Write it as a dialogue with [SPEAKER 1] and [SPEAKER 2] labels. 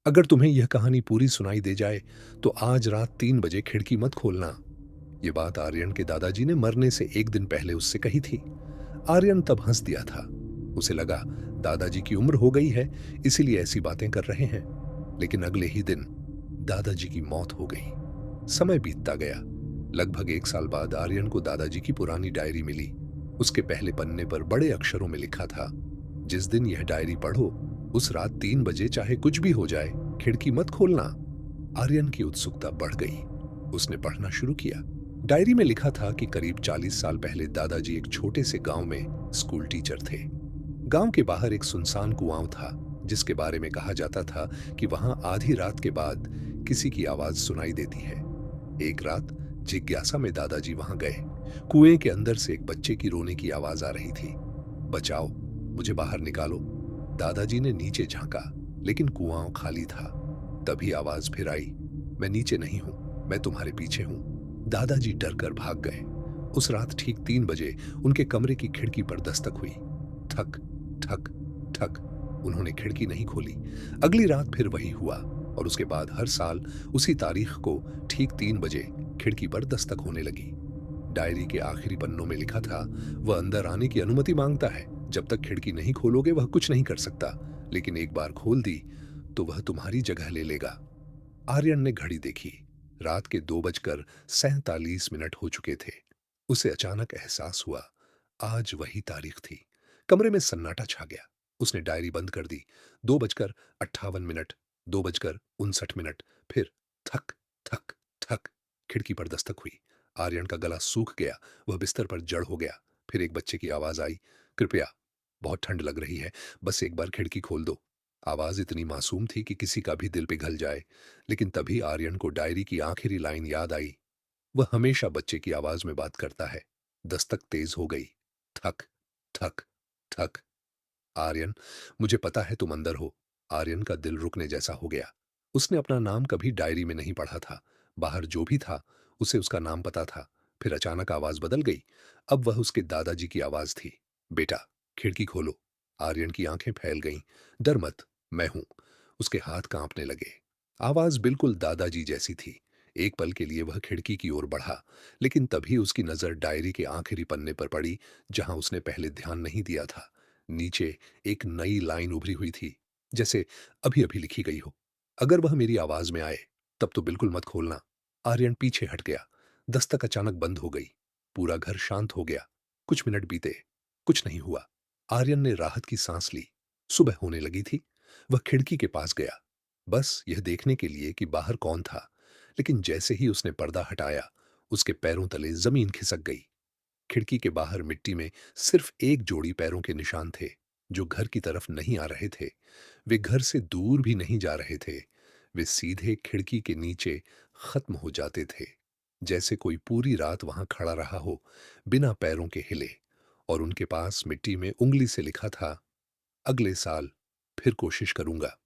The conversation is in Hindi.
[SPEAKER 1] अगर तुम्हें यह कहानी पूरी सुनाई दे जाए तो आज रात 3 बजे खिड़की मत खोलना। ये बात आर्यन के दादाजी ने मरने से एक दिन पहले उससे कही थी। आर्यन तब हंस दिया था। उसे लगा दादाजी की उम्र हो गई है, इसीलिए ऐसी बातें कर रहे हैं। लेकिन अगले ही दिन दादाजी की मौत हो गई। समय बीतता गया। लगभग 1 साल बाद आर्यन को दादाजी की पुरानी डायरी मिली। उसके पहले पन्ने पर बड़े अक्षरों में लिखा था, जिस दिन यह डायरी पढ़ो उस रात 3 बजे चाहे कुछ भी हो जाए, खिड़की मत खोलना। आर्यन की उत्सुकता बढ़ गई। उसने पढ़ना शुरू किया। डायरी में लिखा था कि करीब 40 साल पहले दादाजी एक छोटे से गांव में स्कूल टीचर थे। गांव के बाहर एक सुनसान कुआं था, जिसके बारे में कहा जाता था कि वहां आधी रात के बाद किसी की आवाज सुनाई देती है। एक रात जिज्ञासा में दादाजी वहां गए। कुएं के अंदर से एक बच्चे की रोने की आवाज आ रही थी। बचाओ, मुझे बाहर निकालो। दादाजी ने नीचे झांका, लेकिन कुआं खाली था। तभी आवाज फिर आई, मैं नीचे नहीं हूं, मैं तुम्हारे पीछे हूं। दादाजी डरकर भाग गए। उस रात ठीक 3 बजे उनके कमरे की खिड़की पर दस्तक हुई। ठक ठक ठक। उन्होंने खिड़की नहीं खोली। अगली रात फिर वही हुआ, और उसके बाद हर साल उसी तारीख को ठीक 3 बजे खिड़की पर दस्तक होने लगी। डायरी के आखिरी पन्नों में लिखा था, वह अंदर आने की अनुमति मांगता है। जब तक खिड़की नहीं खोलोगे वह कुछ नहीं कर सकता, लेकिन एक बार खोल दी तो वह तुम्हारी जगह ले लेगा। आर्यन ने घड़ी देखी। रात के 2 बजकर 47 मिनट हो चुके थे। उसे अचानक एहसास हुआ, आज वही तारीख थी। कमरे में सन्नाटा छा गया। उसने डायरी बंद कर दी। 2 बजकर 58 मिनट, 2 बजकर 59 मिनट, फिर थक थक थक। खिड़की पर दस्तक हुई। आर्यन का गला सूख गया। वह बिस्तर पर जड़ हो गया। फिर एक बच्चे की आवाज आई, कृपया, बहुत ठंड लग रही है, बस एक बार खिड़की खोल दो। आवाज इतनी मासूम थी कि किसी का भी दिल पिघल जाए। लेकिन तभी आर्यन को डायरी की आखिरी लाइन याद आई। वह हमेशा बच्चे की आवाज में बात करता है। दस्तक तेज हो गई। थक थक थक। आर्यन, मुझे पता है तुम अंदर हो। आर्यन का दिल रुकने जैसा हो गया। उसने अपना नाम कभी डायरी में नहीं पढ़ा था। बाहर जो भी था उसे उसका नाम पता था। फिर अचानक आवाज बदल गई। अब वह उसके दादाजी की आवाज थी, बेटा, खिड़की खोलो। आर्यन की आंखें फैल गईं। डर मत, मैं हूं। उसके हाथ कांपने लगे। आवाज बिल्कुल दादाजी जैसी थी। एक पल के लिए वह खिड़की की ओर बढ़ा, लेकिन तभी उसकी नजर डायरी के आखिरी पन्ने पर पड़ी, जहां उसने पहले ध्यान नहीं दिया था। नीचे एक नई लाइन उभरी हुई थी, जैसे अभी अभी लिखी गई हो, अगर वह मेरी आवाज में आए तब तो बिल्कुल मत खोलना। आर्यन पीछे हट गया। दस्तक अचानक बंद हो गई। पूरा घर शांत हो गया। कुछ मिनट बीते, कुछ नहीं हुआ। आर्यन ने राहत की सांस ली। सुबह होने लगी थी। वह खिड़की के पास गया, बस यह देखने के लिए कि बाहर कौन था। लेकिन जैसे ही उसने पर्दा हटाया, उसके पैरों तले जमीन खिसक गई। खिड़की के बाहर मिट्टी में सिर्फ एक जोड़ी पैरों के निशान थे, जो घर की तरफ नहीं आ रहे थे। वे घर से दूर भी नहीं जा रहे थे। वे सीधे खिड़की के नीचे खत्म हो जाते थे, जैसे कोई पूरी रात वहां खड़ा रहा हो, बिना पैरों के हिले। और उनके पास मिट्टी में उंगली से लिखा था, अगले साल फिर कोशिश करूंगा।